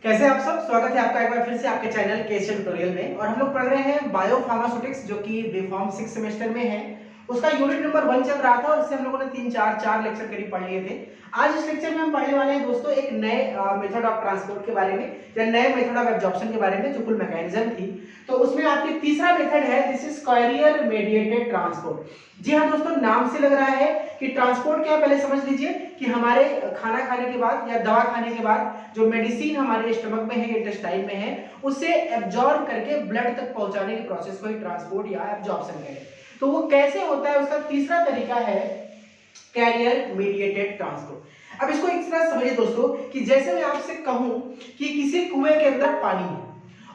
कैसे आप सब। स्वागत है आपका एक बार फिर से आपके चैनल केएसए ट्यूटोरियल में। और हम लोग पढ़ रहे हैं बायो फार्मास्यूटिक्स जो कि बीफार्म 6 सेमेस्टर में है। उसका यूनिट नंबर 1 चल रहा था और इससे हम लोगों ने 4 लेक्चर करीब पढ़ लिए थे। आज इस लेक्चर में हम पढ़ने वाले हैं दोस्तों एक नए मेथड ऑफ ट्रांसपोर्ट के बारे में या नए मेथड ऑफ एब्जॉर्प्शन के बारे में जो कुल मैकेनिज्म थी। तो उसमें आपकी तीसरा मेथड है, this is carrier mediated transport. जी हाँ दोस्तों, नाम से लग रहा है कि ट्रांसपोर्ट क्या है। पहले समझ लीजिए कि हमारे खाना खाने के बाद या दवा खाने के बाद जो मेडिसिन हमारे स्टमक में है, इंटेस्टाइन में है, उसे एब्जॉर्ब करके ब्लड तक पहुंचाने के प्रोसेस को ही ट्रांसपोर्ट या एब्जॉर्प्शन कहते हैं। तो वो कैसे होता है, उसका तीसरा तरीका है कैरियर मीडिएटेड ट्रांसपोर्ट। अब इसको एक तरह समझिए दोस्तों कि जैसे मैं आपसे कहूं कि किसी कुएं के अंदर पानी है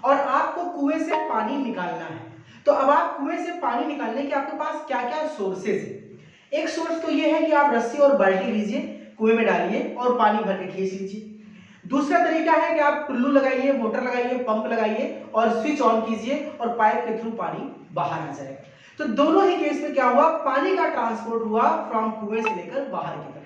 और आपको कुएं से पानी निकालना है, तो अब आप कुएं से पानी निकालने के आपके पास क्या क्या सोर्सेज है। एक सोर्स तो ये है कि आप रस्सी और बाल्टी लीजिए, कुएं में डालिए और पानी भर के खींच लीजिए। दूसरा तरीका है कि आप टुल्लू लगाइए, मोटर लगाइए, पंप लगाइए और स्विच ऑन कीजिए और पाइप के थ्रू पानी बाहर आ जाएगा। तो दोनों ही केस में क्या हुआ, पानी का ट्रांसपोर्ट हुआ फ्रॉम कुएं से लेकर बाहर की तरफ।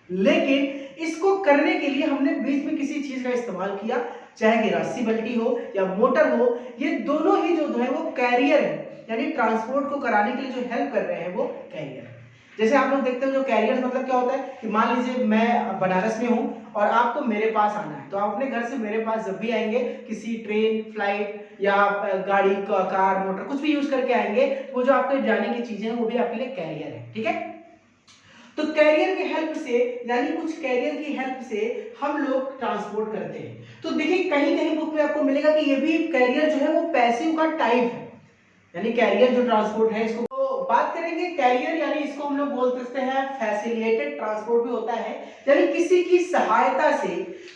लेकिन इसको करने के लिए हमने बीच में किसी चीज का इस्तेमाल किया, चाहे कि रस्सी बल्टी हो या मोटर हो। ये दोनों ही जो है वो कैरियर है, यानी ट्रांसपोर्ट को कराने के लिए जो हेल्प कर रहे हैं वो कैरियर है। जैसे आप लोग देखते हो जो कैरियर मतलब क्या होता है कि मान लीजिए मैं बनारस में हूं और आपको मेरे पास आना है, तो आप अपने घर से मेरे पास जब भी आएंगे, किसी ट्रेन, फ्लाइट या गाड़ी, कार, मोटर कुछ भी यूज करके आएंगे, वो जो आपके जाने की चीजें हैं वो भी आपके लिए कैरियर है। ठीक है, तो कैरियर की हेल्प से, यानी कुछ कैरियर की हेल्प से हम लोग ट्रांसपोर्ट करते हैं। तो देखिए कहीं कहीं बुक में आपको मिलेगा कि ये भी कैरियर जो है वो पैसिव का टाइप है, यानी कैरियर जो ट्रांसपोर्ट है इसको बात करेंगे। कैरियर यानी इसको हम लोग बोल सकते हैं फैसिलिटेटेड ट्रांसपोर्ट भी होता है, यानी किसी की सहायता से।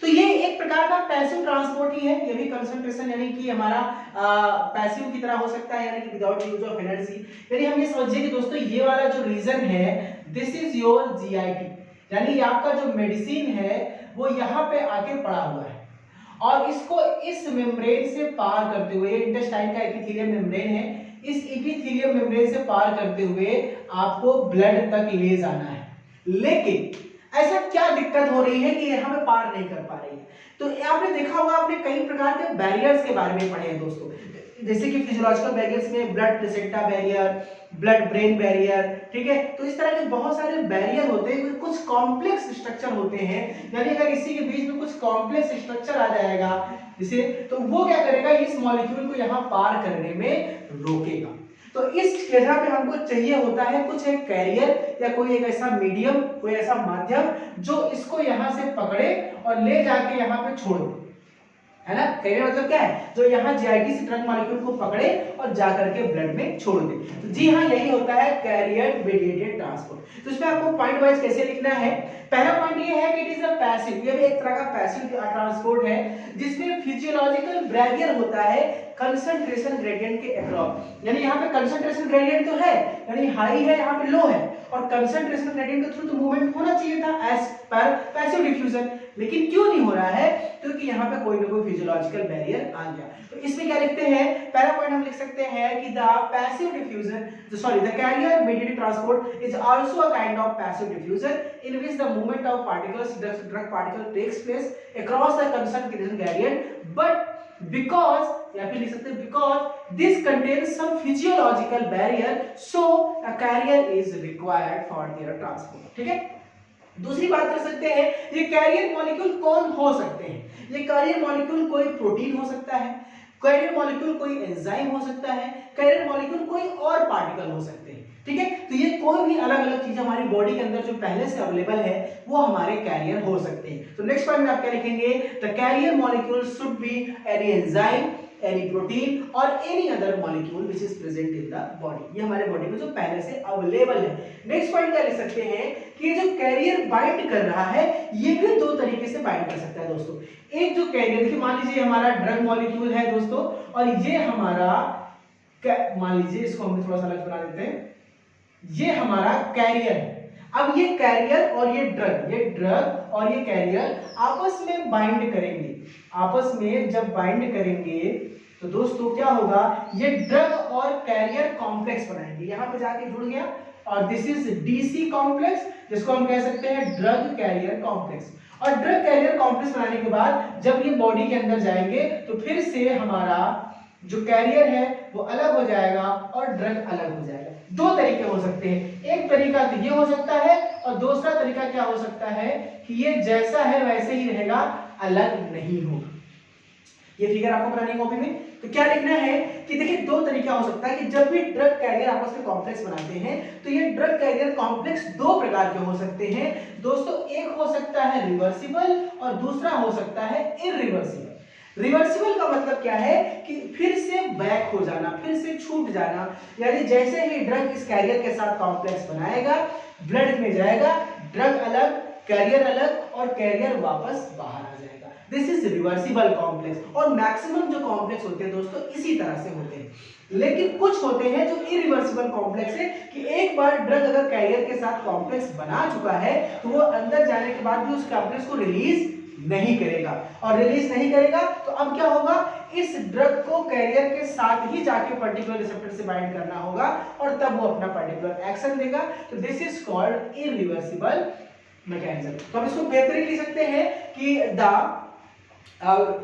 तो ये एक प्रकार का पैसिव ट्रांसपोर्ट ही है, ये भी कंसंट्रेशन यानी कि हमारा पैसिव की तरह हो सकता है, यानी कि विदाउट यूज ऑफ एनर्जी। यानी हम ये समझिए कि दोस्तों ये वाला जो रीजन है, दिस इज योर जीआईटी, यानी आपका जो मेडिसिन है वो यहाँ पे आके पड़ा हुआ है और इसको इस मेम्ब्रेन से पार करते हुए, इंटेस्टाइन का एपिथेलियम मेम्ब्रेन है, इस एपिथेलियम मेम्ब्रेन से पार करते हुए आपको ब्लड तक ले जाना है। लेकिन ऐसा क्या दिक्कत हो रही है कि यहाँ पे पार नहीं कर पा रही है। तो आपने देखा होगा, आपने कई प्रकार के बैरियर्स के बारे में पढ़े हैं दोस्तों, जैसे कि फिजियोलॉजिकल बैरियर्स में blood placenta barrier, blood brain barrier. ठीक है, तो इस तरह के बहुत सारे बैरियर होते हैं, कुछ कॉम्प्लेक्स स्ट्रक्चर होते हैं, यानी अगर इसी के बीच में कुछ कॉम्प्लेक्स स्ट्रक्चर आ जाएगा जिसे, तो वो क्या करेगा, इस मॉलिक्यूल को यहाँ पार करने में रोकेगा। तो इस जगह पे हमको चाहिए होता है कुछ एक कैरियर या कोई एक ऐसा मीडियम, कोई ऐसा माध्यम जो इसको यहाँ से पकड़े और ले जाके यहाँ पे छोड़ दे, है ना। कैरियर मतलब क्या है, जो यहाँ जीआईटी से ड्रग मॉलिक्यूल को पकड़े और जाकर के ब्लड में छोड़ दे। तो जी हाँ, यही होता है कैरियर मेडिएटेड ट्रांसपोर्ट। तो इसमें आपको पॉइंट वाइज कैसे लिखना है। पहला पॉइंट ये है कि इट इज अ पैसिव, ये भी एक तरह का पैसिव ट्रांसपोर्ट है जिसमें फिजियोलॉजिकल बैरियर होता है कंसंट्रेशन ग्रेडियंट के अक्रॉस। यानी यहाँ पे कंसंट्रेशन ग्रेडियंट तो है, यानी हाई है, यहाँ पे लो है, और कंसंट्रेशन ग्रेडियंट के थ्रू तो मूवमेंट होना चाहिए था एज पर पैसिव डिफ्यूजन, लेकिन क्यों नहीं हो रहा है, क्योंकि यहाँ पे कोई ना कोई फिजियोलॉजिकल बैरियर आ गया। तो इसमें क्या लिखते हैं, पहला पॉइंट हम लिख सकते हैं कि the passive diffusion, the carrier mediated transport is also a kind of passive diffusion in which the movement of particles, drug particle takes place across the concentration gradient, but because, या फिर लिख सकते हैं because this contains some physiological barrier, so a carrier is required for their transport. ठीक है, दूसरी बात कर सकते हैं, ये कैरियर मॉलिक्यूल कौन हो सकते हैं। ये कैरियर मॉलिक्यूल कोई प्रोटीन हो सकता है, कैरियर मॉलिक्यूल कोई एंजाइम हो सकता है, कैरियर मॉलिक्यूल कोई और पार्टिकल हो सकते हैं। ठीक है, तो ये कोई भी अलग अलग चीज हमारी बॉडी के अंदर जो पहले से अवेलेबल है वो हमारे कैरियर हो सकते हैं। तो नेक्स्ट पॉइंट में आप क्या लिखेंगे, the carrier molecule should be any enzyme, any protein or any other molecule which is present in the body। ये हमारे बॉडी में जो पहले से अवेलेबल है। नेक्स्ट पॉइंट क्या लिख सकते हैं कि ये जो कैरियर बाइंड कर रहा है ये भी दो तरीके से बाइंड कर सकता है दोस्तों। एक जो कैरियर, देखिए मान लीजिए हमारा ड्रग मॉलिक्यूल है दोस्तों, और ये हमारा, मान लीजिए इसको हम थोड़ा सा अलग बना देते हैं, ये हमारा कैरियर है। अब ये कैरियर और ये ड्रग और ये कैरियर आपस में बाइंड करेंगे। आपस में जब बाइंड करेंगे तो दोस्तों क्या होगा, ये ड्रग और कैरियर कॉम्प्लेक्स बनाएंगे, यहां पे जाके जुड़ गया, और दिस इज डीसी कॉम्प्लेक्स, जिसको हम कह सकते हैं ड्रग कैरियर कॉम्प्लेक्स। और ड्रग कैरियर कॉम्प्लेक्स बनाने के बाद जब ये बॉडी के अंदर जाएंगे तो फिर से हमारा जो कैरियर है वो अलग हो जाएगा और ड्रग अलग हो जाएगा। दो तरीके हो सकते हैं, एक तरीका तो ये हो सकता है और दूसरा तरीका क्या हो सकता है कि ये जैसा है वैसे ही रहेगा, अलग नहीं होगा। ये फिगर आपको बनानी है कॉपी में, तो क्या लिखना है कि देखिए दो तरीका हो सकता है कि जब भी ड्रग कैरियर आपस में कॉम्प्लेक्स बनाते हैं तो ये ड्रग कैरियर कॉम्प्लेक्स दो प्रकार के हो सकते हैं दोस्तों। एक हो सकता है रिवर्सिबल और दूसरा हो सकता है इरिवर्सिबल। रिवर्सिबल का मतलब क्या है कि फिर से बैक हो जाना, फिर से छूट जाना, यानी जैसे ही ड्रग इस कैरियर के साथ कॉम्प्लेक्स बनाएगा, ब्लड में जाएगा, ड्रग अलग, कैरियर अलग और कैरियर वापस बाहर आ जाएगा। This is reversible complex. और मैक्सिमम जो कॉम्प्लेक्स होते हैं दोस्तों इसी तरह से होते हैं, लेकिन कुछ होते हैं जो इरिवर्सिबल कॉम्प्लेक्स है कि एक बार ड्रग अगर कैरियर के साथ कॉम्प्लेक्स बना चुका है तो वो अंदर जाने के बाद भी उस कॉम्प्लेक्स को रिलीज नहीं करेगा, और रिलीज नहीं करेगा तो अब क्या होगा, इस ड्रग को कैरियर के साथ ही जाके पर्टिकुलर रिसेप्टर से बाइंड करना होगा और तब वो अपना पर्टिकुलर एक्शन देगा। तो this is called irreversible mechanism. तो हम इसको बेहतरीन लिख सकते हैं कि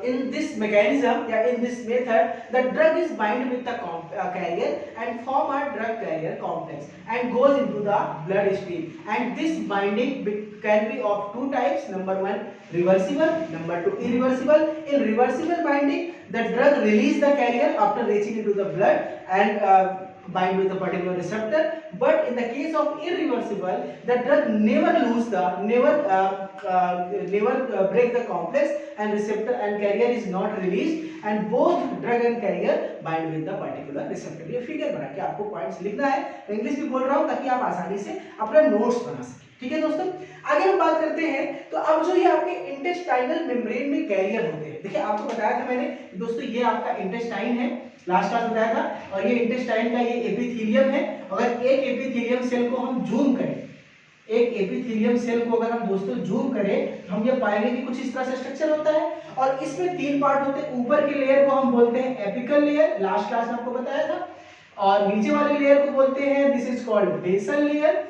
in this mechanism, in this method, the drug is bind with the carrier and form a drug carrier complex and goes into the blood stream. And this binding can be of two types. Number one, reversible. Number two, irreversible. In reversible binding, the drug release the carrier after reaching into the blood and bind with a particular receptor. But in the case of irreversible, the drug never break the complex and receptor and carrier is not released, and both drug and carrier bind with the particular receptor. ये figure बना के आपको points लिखना है, मैं English में बोल रहा हूँ ताकि आप आसानी से अपना नोट्स बना सकें। ठीक है दोस्तों, आगे हम बात करते हैं। तो अब जो ये आपके इंटेस्टाइनल मेम्ब्रेन में कैरियर होते हैं, देखिए आपको बताया था मैंने दोस्तों ये आपका इंटेस्टाइन है, लास्ट क्लास बताया था, और ये इंटेस्टाइन का ये एपिथेलियम है। अगर एक एपिथेलियम सेल को हम जूम करें, एक एपिथेलियम सेल को अगर हम दोस्तों जूम करें तो हम ये पाएंगे कि कुछ इस तरह से स्ट्रक्चर होता है और इसमें तीन पार्ट होते हैं। ऊपर के लेयर को हम बोलते हैं एपिकल लेयर, लास्ट क्लास में आपको बताया था, और नीचे वाले लेयर को बोलते हैं this is called basal layer,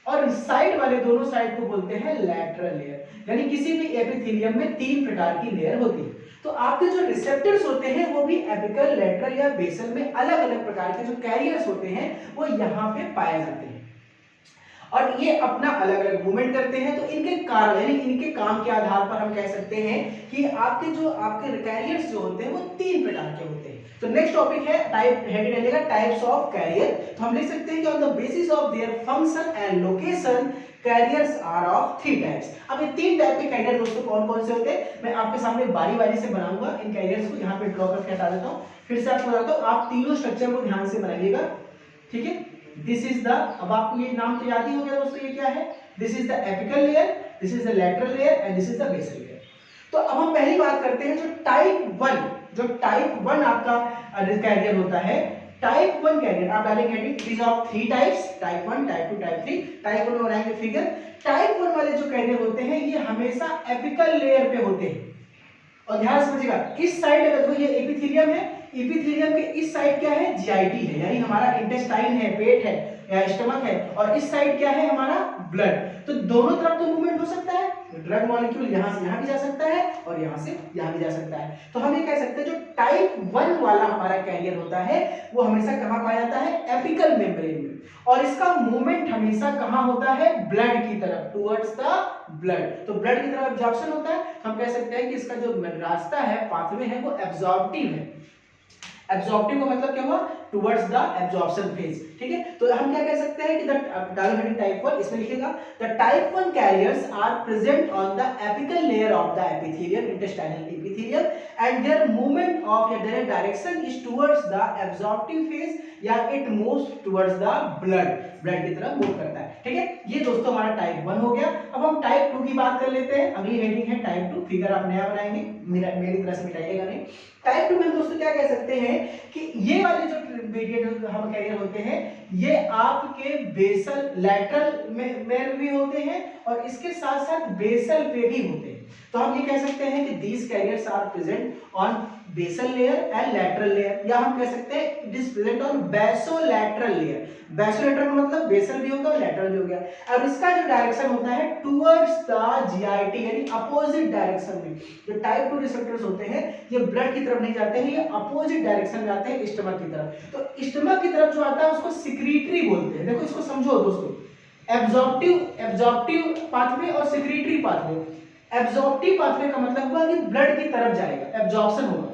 और साइड वाले दोनों साइड को बोलते हैं लैटरल लेयर। यानी किसी भी एपिथेलियम में तीन प्रकार की लेयर होती है। तो आपके जो रिसेप्टर्स होते हैं वो भी एपिकल, लैटरल या बेसल में अलग अलग प्रकार के जो कैरियर्स होते हैं वो यहाँ पे पाए जाते हैं और ये अपना अलग अलग मूवमेंट करते हैं। तो इनके कारण यानी इनके काम के आधार पर हम कह सकते हैं कि आपके कैरियर्स जो होते हैं वो तीन प्रकार के होते हैं। तो नेक्स्ट टॉपिक है टाइप, हेड रहेगा टाइप्स ऑफ कैरियर। तो हम लिख सकते हैं कि on the basis of their function and location carriers are of three types. अब ये तीन टाइप के कैरियर दोस्तों कौन कौन से होते हैं मैं आपके सामने बारी बारी से बनाऊंगा। इन कैरियर्स को यहाँ पे ड्रॉ करके हटा देता हूँ, फिर से आपको बताता हूँ, आप तीनों स्ट्रक्चर को ध्यान से बनाइएगा। ठीक है, दिस इज द, अब आपको ये नाम तो याद ही हो गया दोस्तों, ये क्या है, this is the apical layer, this is the lateral layer and this is the basal layer. तो अब हम पहली बात करते हैं जो टाइप 1 आपका कैरियर होता है। टाइप 1 कैरियर आप डालेंगे it is of three types, type 1, type 2, type 3। Type 1 में बनाएंगे फिगर। टाइप 1 वाले जो कैरियर होते हैं ये हमेशा एपिकल लेयर पे होते हैं, और ध्यान समझिएगा इस साइड अगर तो ये एपिथेलियम है, एपिथेलियम के इस साइड क्या है, जीआईटी है, यानी हमारा इंटेस्टाइन है, पेट है या स्टमक है, और इस साइड क्या है हमारा ब्लड। तो दोनों तरफ तो मूवमेंट हो सकता है, ड्रग मॉलिक्यूल यहाँ से यहाँ भी जा सकता है और यहाँ से यहाँ भी जा सकता है। तो हम ये कह सकते हैं जो टाइप 1 वाला हमारा कैरियर होता है वो हमेशा कहाँ पाया जाता है, एपिकल मेम्ब्रेन में, और इसका मूवमेंट हमेशा कहाँ होता है, ब्लड की तरफ, टुवर्ड्स द ब्लड। तो ब्लड की तरफ एब्जॉर्प्शन होता है। तो हम कह सकते हैं कि इसका जो रास्ता है, पाथवे है, वो एब्जॉर्प्टिव है। एब्जॉर्प्टिव का मतलब क्या हुआ, टुवर्ड्स द एब्जॉर्प्शन फेज। ठीक है, तो हम क्या कह सकते हैं कि डालो हेडिंग टाइप 1, इसमें लिखेगा the type 1 carriers are present on the apical layer of the epithelium, intestinal epithelium, and their movement of या their direction is towards the absorptive phase या it moves towards the blood की तरफ move करता है। ठीक है, ये दोस्तों हमारा टाइप 1 हो गया। अब हम टाइप 2 की बात कर लेते हैं। अगली हेडिंग है टाइप 2। फिगर आप नया बनाएंगे, मेरी तरह से मिटाइएगा नहीं। टाइप 2 में हम दोस्तों क्या कह सकते हैं कि ये वाले जो मीडिएट हम कैरियर होते हैं ये आपके बेसल लैटरल में भी होते हैं और इसके साथ साथ बेसल पे भी होते हैं। तो हम ये कह सकते हैं कि these carriers are present on basal layer and lateral layer, या हम कह सकते हैं it is present on basolateral layer. Basolateral का मतलब बेसल भी होगा और लैटरल भी हो गया। अब इसका जो डायरेक्शन होता है टुवर्ड्स द जीआईटी यानी अपोजिट डायरेक्शन में। जो टाइप 2 रिसेप्टर्स होते हैं ये ब्लड की तरफ नहीं जाते हैं, ये अपोजिट डायरेक्शन में आते हैं स्टमक की तरफ। तो स्टमक की तरफ जो आता है उसको सिक्रीटरी बोलते हैं। देखो इसको समझो दोस्तों, एब्जॉर्प्टिव पाथवे और सिक्रीटरी पाथवे। एब्जॉर्प्टिव पाथवे का मतलब हुआ कि ब्लड की तरफ जाएगा, एब्जॉर्प्शन होगा।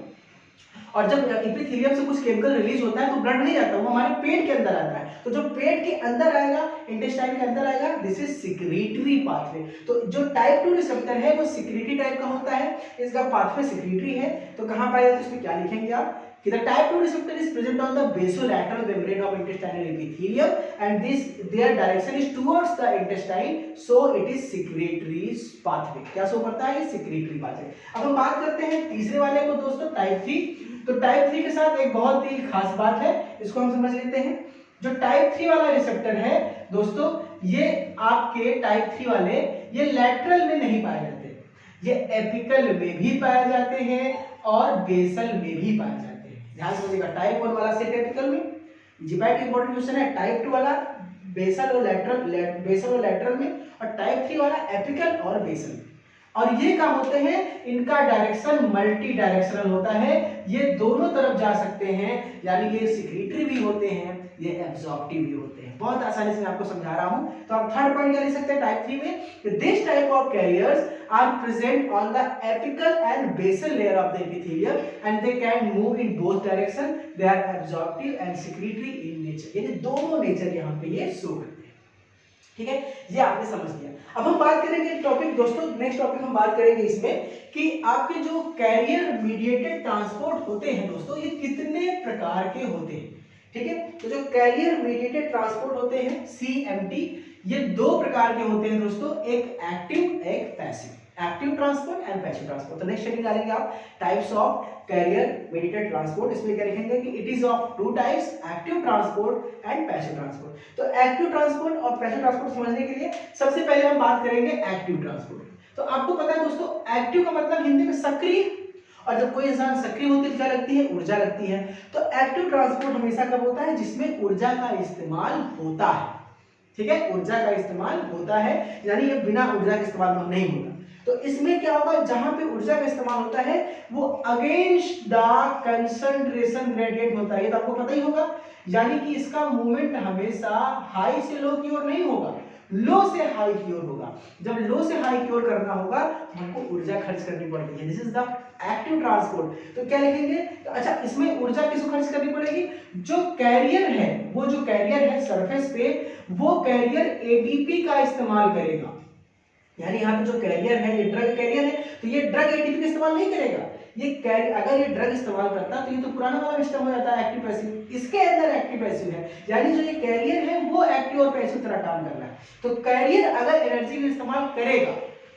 और जब एपिथेलियम से कुछ केमिकल रिलीज होता है तो ब्लड नहीं जाता, वो हमारे पेट के अंदर आता है। तो जो पेट के अंदर आएगा, इंटेस्टाइन के अंदर आएगा, दिस इज सिक्रीटरी पाथवे। तो जो टाइप 2 रिसेप्टर है वो सिक्रीटरी टाइप का होता है, इसका पाथवे सिक्रीटरी है। तो कहां पाया जाता है, इसमें क्या लिखेंगे आप कि the type 2 receptor is present on the basolateral membrane of intestinal epithelium and their direction is towards the intestine, so it is secretory pathway। क्या शो करता है, ये secretory pathway। अब हम बात करते हैं तीसरे वाले को दोस्तों, टाइप 3। तो टाइप 3 के साथ एक बहुत ही खास बात है, इसको हम समझ लेते हैं। जो टाइप 3 वाला रिसेप्टर है दोस्तों, ये आपके टाइप 3 वाले ये लैटरल में नहीं पाए जाते, ये एपिकल में भी पाए जाते हैं और बेसल में भी पाए जाते हैं। ध्यान से समझिएगा, टाइप 1 वाला सिर्फ एपिकल में, जीपैट इंपॉर्टेंट क्वेश्चन है। टाइप 2 वाला बेसल और लैटरल में, और टाइप 3 वाला एपिकल और बेसल। और ये क्या होते हैं, इनका डायरेक्शन मल्टी डायरेक्शनल होता है, ये दोनों तरफ जा सकते हैं, यानी ये सिक्रीटरी भी होते हैं, ये एब्जॉर्प्टिव भी होते हैं। बहुत आसानी से मैं आपको समझा रहा हूं। तो आप थर्ड पॉइंट क्या लिख सकते हैं टाइप 3 में, this type of carriers are present on the apical and basal layer of the epithelium and they can move in both direction, they are absorptive and secretory in nature, यानी दोनों nature यहां पे ये show करते हैं। ठीक है, ये आपने समझ लिया। अब हम बात करेंगे टॉपिक दोस्तों, नेक्स्ट टॉपिक हम बात करेंगे इसमें कि आपके जो कैरियर मीडिएटेड ट्रांसपोर्ट होते हैं दोस्तों, ये कितने प्रकार के होते हैं। ठीक है, तो जो कैरियर मीडिएटेड ट्रांसपोर्ट होते हैं CMT, ये दो प्रकार के होते हैं दोस्तों, एक एक्टिव एक passive. Active transport and passive transport. तो नेक्स्ट हेडिंग डालेंगे आप types of carrier mediated transport. इसमें क्या लिखेंगे कि it is of two types, active transport and passive transport. तो एक्टिव ट्रांसपोर्ट और पैसिव ट्रांसपोर्ट समझने के लिए सबसे पहले हम बात करेंगे एक्टिव ट्रांसपोर्ट। तो आपको पता है दोस्तों, एक्टिव का मतलब हिंदी में सक्रिय, और जब कोई इंसान सक्रिय होती है क्या लगती है, ऊर्जा लगती है। तो एक्टिव ट्रांसपोर्ट हमेशा कब होता है, जिसमें ऊर्जा का इस्तेमाल होता है। ठीक है, ऊर्जा का इस्तेमाल होता है, यानी ये बिना ऊर्जा के इस्तेमाल नहीं होता। तो इसमें क्या होगा, जहां पे ऊर्जा का इस्तेमाल होता है वो अगेंस्ट द कंसंट्रेशन ग्रेडियंट होता है, ये तो आपको पता ही होगा। यानी कि इसका मूवमेंट हमेशा हाई से लो की ओर नहीं होगा, लो से हाई की ओर होगा। जब लो से हाई की ओर करना होगा तो हमको ऊर्जा खर्च करनी पड़ती है, this is the active transport. तो क्या लिखेंगे, तो अच्छा इसमें ऊर्जा किसको खर्च करनी पड़ेगी, जो कैरियर है, वो जो कैरियर है सरफेस पे, वो कैरियर एटीपी का इस्तेमाल करेगा। यानी यहाँ पे जो कैरियर है ये ड्रग कैरियर है, तो ये ड्रग एटीपी का इस्तेमाल नहीं करेगा। ये कैरियर अगर ये ड्रग इस्तेमाल करता तो ये तो पुराना वाला सिस्टम हो जाता है एक्टिव पैसिव। इसके अंदर एक्टिव पैसिव है, यानी जो ये कैरियर है वो एक्टिव और पैसिव तरह काम कर रहा है। तो कैरियर अगर एनर्जी का इस्तेमाल करेगा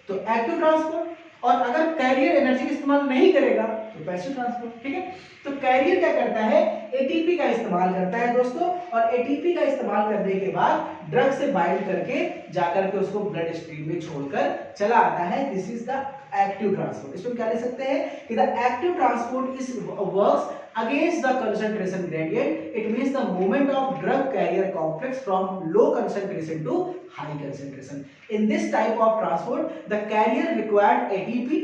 तो एक्टिव ट्रांसपोर्ट, और अगर कैरियर एनर्जी का इस्तेमाल नहीं करेगा तो पैसिव ट्रांसपोर्ट। ठीक है, तो कैरियर क्या करता है, एटीपी का इस्तेमाल करता है दोस्तों, और एटीपी का इस्तेमाल करने के बाद ड्रग से बाइंड करके जाकर के उसको ब्लड स्ट्रीम में छोड़कर चला आता है, this is the active transport. इसमें क्या लिख सकते हैं कि the active transport is works against the concentration gradient, it means the movement of drug carrier complex from low concentration to high concentration. In this type of transport, the carrier required ATP,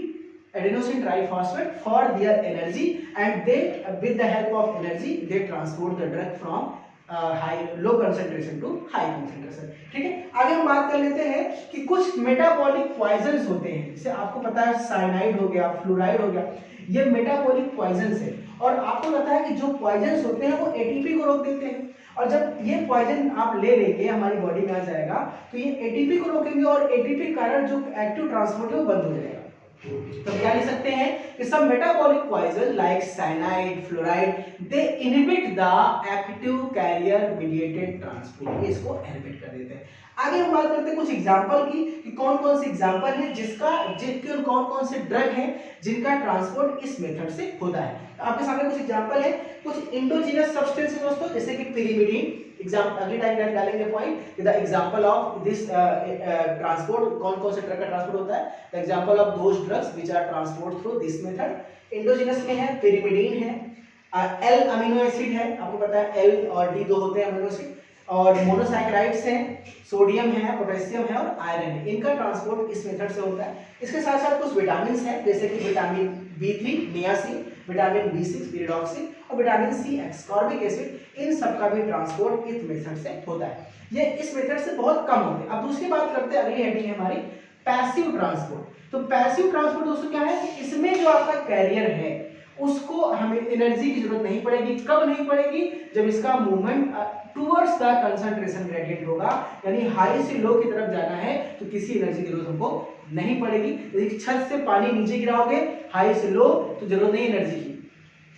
adenosine triphosphate, for their energy, and they, with the help of energy, they transport the drug from low concentration to high concentration. ठीक है, आगे हम बात कर लेते हैं कि कुछ मेटाबॉलिक पॉइजन्स होते हैं, जैसे आपको पता है साइनाइड हो गया, फ्लोराइड हो गया, ये मेटाबॉलिक पॉइजन्स है। और आपको पता है कि जो पॉइजन्स होते हैं वो एटीपी को रोक देते हैं, और जब ये पॉइजन आप ले लेंगे हमारी बॉडी में आ जाएगा तो ये एटीपी को रोकेंगे, और एटीपी के कारण जो एक्टिव ट्रांसपोर्ट है वो बंद हो जाएगा। तो क्या लिख सकते हैं कि some metabolic poison like cyanide, fluoride, they inhibit the active carrier mediated transport, ये इसको इनहिबिट कर देते हैं। आगे हम बात करते हैं कुछ एग्जांपल की कि कौन कौन से एग्जांपल है जिनके कौन कौन से ड्रग हैं जिनका ट्रांसपोर्ट इस मेथड से होता है। तो आपके सामने कुछ एग्जांपल है, कुछ इंडोजीनस सब्सटेंस है दोस्तों, जैसे कि पिरिमिडीन, एग्जाम्पल अगली टाइम डालेंगे पॉइंट कि the example of this transport, कौन कौन से ड्रग का ट्रांसपोर्ट होता है, the example of those drugs which are transport through this method. Endogenous में है पिरिमिडीन है, एल अमीनो एसिड है, आपको पता है एल और डी दो होते हैं अमीनो एसिड, और मोनोसैकेराइड्स हैं, सोडियम है, पोटेशियम है और आयरन है, इनका ट्रांसपोर्ट इस मेथड से होता है। इसके साथ साथ कुछ विटामिन हैं जैसे कि vitamin B3 niacin, vitamin B6 पीरिडॉक्सिन और विटामिन C एस्कॉर्बिक एसिड, इन सब का भी ट्रांसपोर्ट इस मेथड से होता है। ये इस मेथड से बहुत कम होते हैं। अब दूसरी बात करते हैं, अगली हेडिंग है हमारी पैसिव ट्रांसपोर्ट। तो पैसिव ट्रांसपोर्ट दोस्तों क्या है कि इसमें जो आपका कैरियर है उसको हमें एनर्जी की जरूरत नहीं पड़ेगी। कब नहीं पड़ेगी? जब इसका movement towards the concentration gradient होगा, यानी हाई से लो की तरफ जाना है तो किसी एनर्जी की जरूरत हमको नहीं पड़ेगी। यदि छत से पानी नीचे गिराओगे हाई से लो तो जरूरत नहीं एनर्जी की,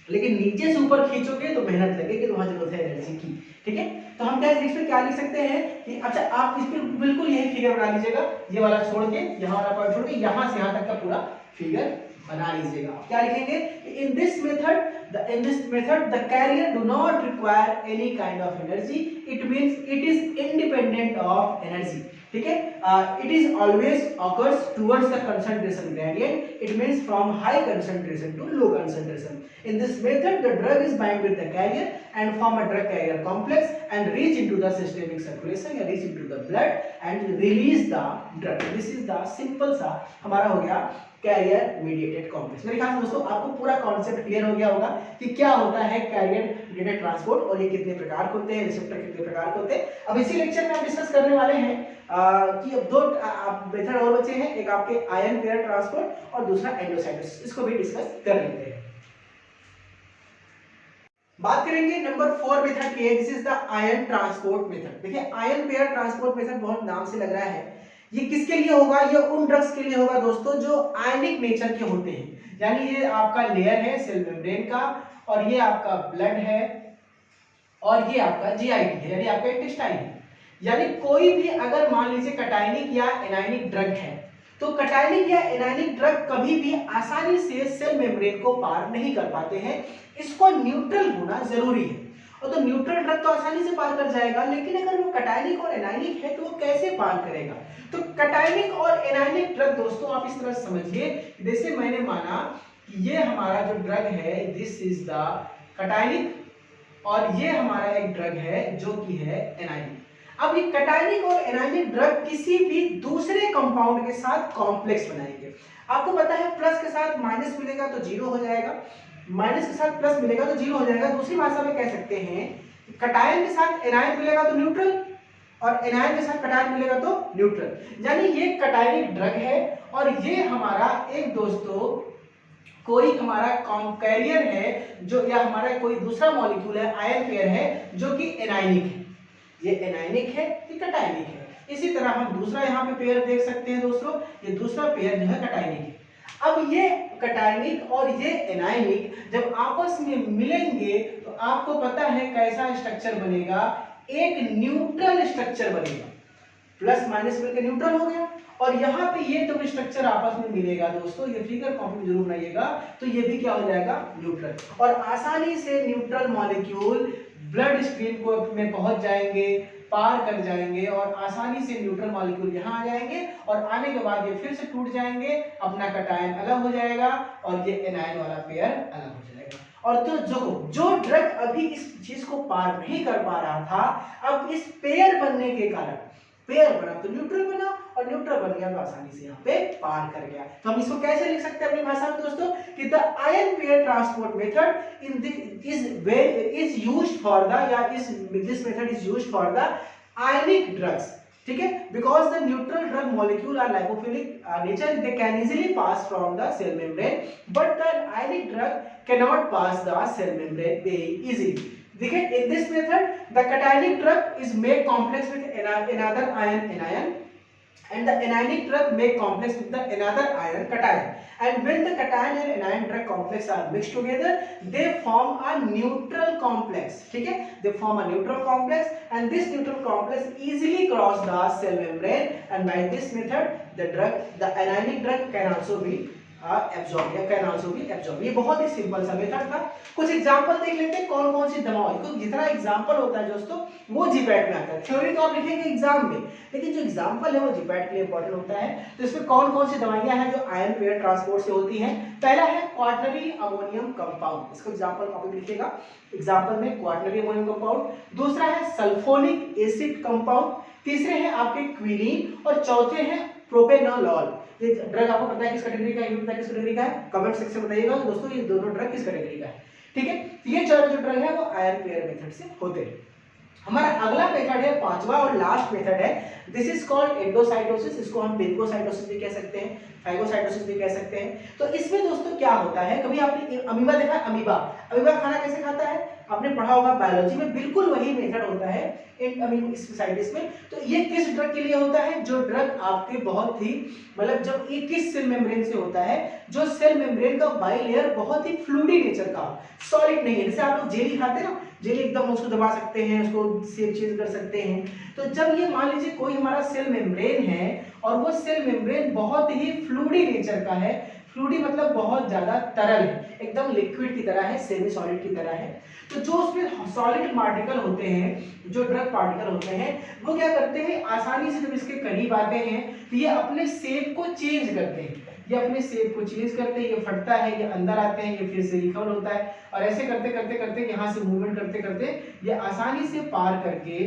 लेकिन नीचे से ऊपर खींचोगे तो मेहनत लगेगी, तो वहां जरूरत है एनर्जी की। ठीक है, तो हम क्या लिख सकते हैं कि अच्छा आप इस पर बिल्कुल यही फिगर बना लीजिएगा, ये वाला छोड़ के, यहाँ वाला पॉइंट छोड़ के, यहाँ से यहाँ तक का पूरा फिगर बना लीजिएगा। क्या लिखेंगे? In this method the carrier do not require any kind of energy, it means it is independent of energy. ठीक है, it is always occurs towards the concentration gradient, it means from high concentration to low concentration. In this method the drug is bind with the carrier and form a drug carrier complex and reach into the systemic circulation या reach into the blood and release the drug. This is the simple सा हमारा हो गया career mediated complex. मेरे ख्याल से दोस्तों आपको पूरा कॉन्सेप्ट क्लियर हो गया होगा कि क्या होता है कैरियर मीडिएटेड ट्रांसपोर्ट और ये कितने प्रकार के होते हैं, रिसेप्टर कितने प्रकार के होते हैं। अब इसी लेक्चर में हम डिस्कस करने वाले हैं कि अब दो मेथड और बचे हैं, एक आपके आयन पेयर ट्रांसपोर्ट और दूसरा एंडोसाइटोसिस, इसको भी डिस्कस कर लेते हैं। बात करेंगे नंबर 4 मेथड की, this is the ion transport method. देखिए आयन पेयर ट्रांसपोर्ट मेथड बहुत नाम से लग रहा है, ये किसके लिए होगा? ये उन ड्रग्स के लिए होगा दोस्तों जो आयनिक नेचर के होते हैं, यानी ये आपका लेयर है सेल मेम्ब्रेन का, और ये आपका ब्लड है, और ये आपका जीआईटी है, यानी आपका इंटेस्टाइन है। यानी कोई भी अगर मान लीजिए कटायनिक या एनायनिक ड्रग है, तो कटायनिक या एनायनिक ड्रग कभी भी आसानी से सेल मेम्ब्रेन को पार नहीं कर पाते हैं, इसको न्यूट्रल होना जरूरी है। और तो न्यूट्रल ड्रग तो आसानी से पार कर जाएगा, लेकिन अगर वो कटायनिक और एनायनिक है तो वो कैसे पार करेगा? तो कटायनिक और एनायनिक ड्रग दोस्तों आप इस तरह समझिए, जैसे मैंने माना कि ये हमारा जो ड्रग है दिस इज द कटायनिक, और ये हमारा एक ड्रग है जो कि है एनायनिक। अब ये कटायनिक और एनायनिक ड्रग किसी भी दूसरे कंपाउंड के साथ कॉम्प्लेक्स बनाएंगे। आपको पता है प्लस के साथ माइनस मिलेगा तो जीरो हो जाएगा, माइनस के साथ प्लस मिलेगा तो जीरो हो जाएगा। दूसरी भाषा में कह सकते हैं कटायन के साथ एनायन मिलेगा तो न्यूट्रल, और एनायन के साथ कटायन मिलेगा तो न्यूट्रल। यानी ये कटायनिक ड्रग है और ये हमारा एक दोस्तों कोई हमारा कैरियर है जो, या हमारा कोई दूसरा मॉलिक्यूल है आयन पेयर है जो कि एनायनिक है। ये एनायनिक है, ये कटायनिक है। इसी तरह हम दूसरा यहाँ पे पेयर देख सकते हैं दोस्तों, ये दूसरा पेयर जो है कटायनिक है। अब ये कटायनिक और ये एनायनिक जब आपस में मिलेंगे तो आपको पता है कैसा स्ट्रक्चर बनेगा, एक न्यूट्रल स्ट्रक्चर बनेगा। प्लस माइनस मिलकर न्यूट्रल हो गया, और यहाँ पे ये तो स्ट्रक्चर आपस में मिलेगा दोस्तों, ये फिगर कॉपी में जरूर बनाइएगा, तो ये भी क्या हो जाएगा न्यूट्रल, और आसानी से न्यूट्रल मॉलिक्यूल ब्लड स्ट्रीम को में पहुंच जाएंगे, पार कर जाएंगे, और आसानी से न्यूट्रल मॉलिक्यूल यहाँ आ जाएंगे, और आने के बाद ये फिर से टूट जाएंगे, अपना कटायन अलग हो जाएगा और ये एनायन वाला पेयर अलग हो जाएगा। और तो जो ड्रग अभी इस चीज को पार नहीं कर पा रहा था, अब इस पेयर बनने के कारण, पेयर बना तो न्यूट्रल बना, और न्यूट्रल बन गया तो आसानी से यहाँ पे पार कर गया। तो हम इसको कैसे लिख सकते हैं अपनी भाषा में दोस्तों कि the ion pair transport method is used for the, या this method is used for the ionic drugs. ठीक है, because the neutral drug molecule are lipophilic nature, they can easily pass from the cell membrane, but the ionic drug cannot pass the cell membrane very easily. देखिए in this method the cationic drug is made complex with another ion anion, and the anionic drug make complex with the another ion cation, and when the cation and anion drug complex are mixed together they form a neutral complex. ठीक है, they form a neutral complex, and this neutral complex easily cross the cell membrane, and by this method the anionic drug can also be absorb या can also be absorb. ये बहुत ही simple सा method था। कुछ example देख लेते हैं कौन कौन सी दवाओं, क्योंकि जितना एग्जांपल होता है दोस्तों वो जीपैट में आता है। थ्योरी तो आप लिखेंगे एग्जाम में, लेकिन जो एग्जांपल है वो जीपैट के लिए इंपॉर्टेंट होता है। तो इसमें कौन कौन सी दवाइयां हैं जो आयन पेयर ट्रांसपोर्ट से होती हैं। पहला है क्वाटरनरी अमोनियम कंपाउंड, इसको एग्जांपल कॉपी में लिखिएगा, एग्जांपल में क्वाटरनरी अमोनियम कंपाउंड। दूसरा है सल्फोनिक एसिड कंपाउंड। तीसरे हैं आपके क्विनीन और चौथे हैं प्रोपेनोलॉल। ये ड्रग आपको पता है किस कैटेगरी का है, ये पता है किस कैटेगरी का है, कमेंट सेक्शन में बताइएगा दोस्तों ये दोनों ड्रग किस कैटेगरी का है। ठीक है, ये चारों जो ड्रग है वो आयन पेयर मेथड से होते हैं। हमारा अगला मेथड है पांचवा और लास्ट मेथड है, दिस इज कॉल्ड एंडोसाइटोसिस। इसको हम पिंकोसाइटोसिस भी कह सकते हैं, फाइगोसाइटोसिस भी कह सकते हैं। तो इसमें दोस्तों क्या होता है, कभी आपने अमीबा देखा है? अमीबा अमीबा खाना कैसे खाता है, आपने पढ़ा होगा बायोलॉजी में, बिल्कुल वही मेथड होता है एंडोसाइटोसिस में। तो ये किस ड्रग के लिए होता है, जो ड्रग आपके बहुत ही मतलब जब ये किस सेल मेम्ब्रेन से होता है, जो सेल मेम्ब्रेन का बाइलेयर बहुत ही फ्लूइडी नेचर का, सॉलिड नहीं है। जैसे आप लोग जेली खाते हैं ना, जेली एकदम उसको दबा सकते हैं, उसको शेप चेंज कर सकते हैं। तो जब ये मान लीजिए कोई हमारा सेल मेम्ब्रेन है और वो सेल मेम्ब्रेन बहुत ही फ्लूइडी नेचर का है, फ्लूइडी मतलब बहुत ज्यादा तरल है, एकदम लिक्विड की तरह है, सेमी सॉलिड की तरह है। तो जो उसमें सॉलिड पार्टिकल होते हैं, जो ड्रग पार्टिकल होते हैं, वो क्या करते हैं, आसानी से जब इसके करीब आते हैं तो ये अपने शेप को चेंज करते हैं, ये अपने शेप को चेंज करते हैं, ये फटता है, ये अंदर आते हैं, ये फिर से रिकवर होता है, और ऐसे करते करते करते यहाँ से मूवमेंट करते करते ये आसानी से पार करके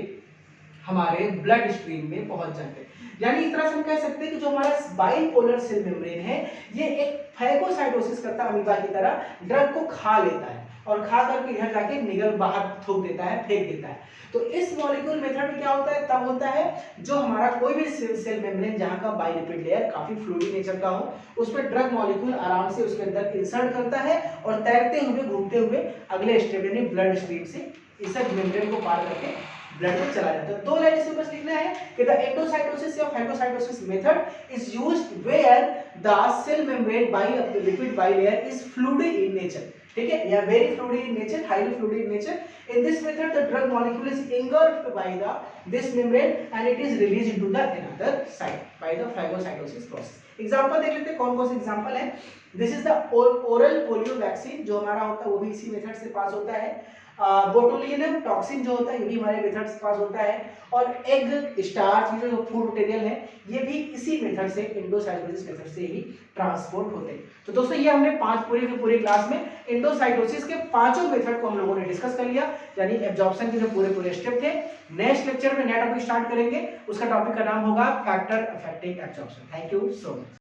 हमारे ब्लड स्ट्रीम में पहुंच जाते हैं। यानी इस तरह से हम कह सकते हैं कि जो हमारा बाइपोलर सेल मेम्ब्रेन है, ये एक फैगोसाइटोसिस करता अमीबा की तरह ड्रग को खा लेता है और खा करके इधर जाके निगल बाहर थूक देता है, फेंक देता है। तो इस मॉलिक्यूल मेथड में क्या होता है, तब होता है जो हमारा कोई भी सेल मेम्ब्रेन जहां का बाइलिपिड लेयर काफी फ्लूइडी नेचर का हो, उसमें ड्रग मॉलिक्यूल आराम से उसके अंदर इंसर्ट करता है और तैरते हुए घूमते हुए अगले स्टेप यानी ब्लड स्ट्रीम से इस मेम्ब्रेन को पार करके ब्लड में चला जाता है। दो लाइन इसमें बस लिखना है कि द एंडोसाइटोसिस या phagocytosis method is used where the cell membrane lipid bilayer is fluidy in nature. ठीक है, या very fluidy in nature, highly fluidy in nature. In this method the drug molecule is engulfed by the this membrane and it is released into the another site by the phagocytosis process. Example देख लेते हैं कौन कौन से example है। This is the oral polio vaccine, जो हमारा होता है वो भी इसी मेथड से पास होता है। बोटुलिनम टॉक्सिन जो होता है ये भी हमारे मेथड से पास होता है। और एग स्टार्च जो फूड मटेरियल है ये भी इसी मेथड से, एंडोसाइटोसिस मेथड से ही ट्रांसपोर्ट होते हैं। तो दोस्तों ये हमने पूरी की पूरी क्लास में एंडोसाइटोसिस के पांचों मेथड को हम लोगों ने डिस्कस कर लिया, यानी एब्जॉर्प्शन के जो पूरे स्टेप थे। नेक्स्ट लेक्चर में नया टॉपिक स्टार्ट करेंगे, उसका टॉपिक का नाम होगा factor affecting absorption. Thank you so much.